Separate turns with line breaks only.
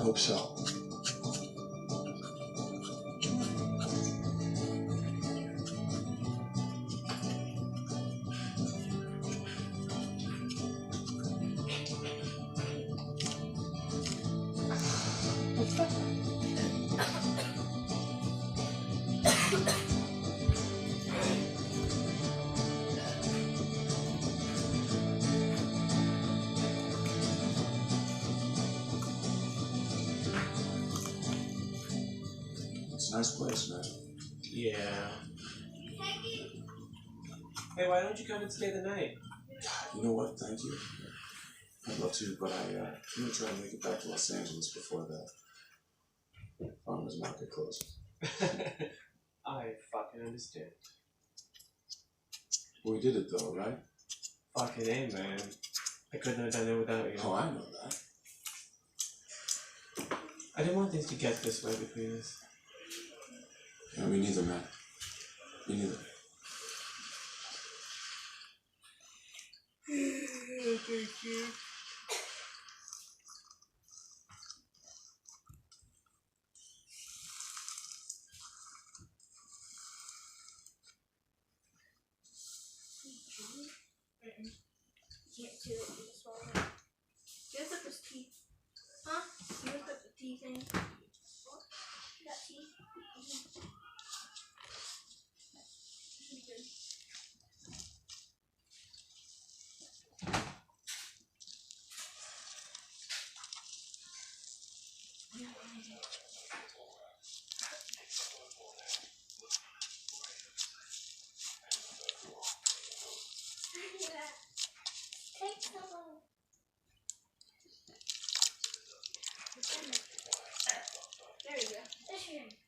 hope so. It's a nice place, man.
Yeah. Hey, why don't you come and stay the night?
You know what? Thank you. I'd love to, but I'm gonna try to make it back to Los Angeles before the farmers market closes.
I fucking understand.
We did it though, right?
Fucking A, man. I couldn't have done it without you.
Oh, I know that.
I didn't want things to get this way between us.
Yeah, me neither, man. Me neither.
Thank you.
Can't do it. You swallow it. He lift up his teeth. Huh? He lift up the teeth thing. What? You got teeth? Good. Take some. There you go.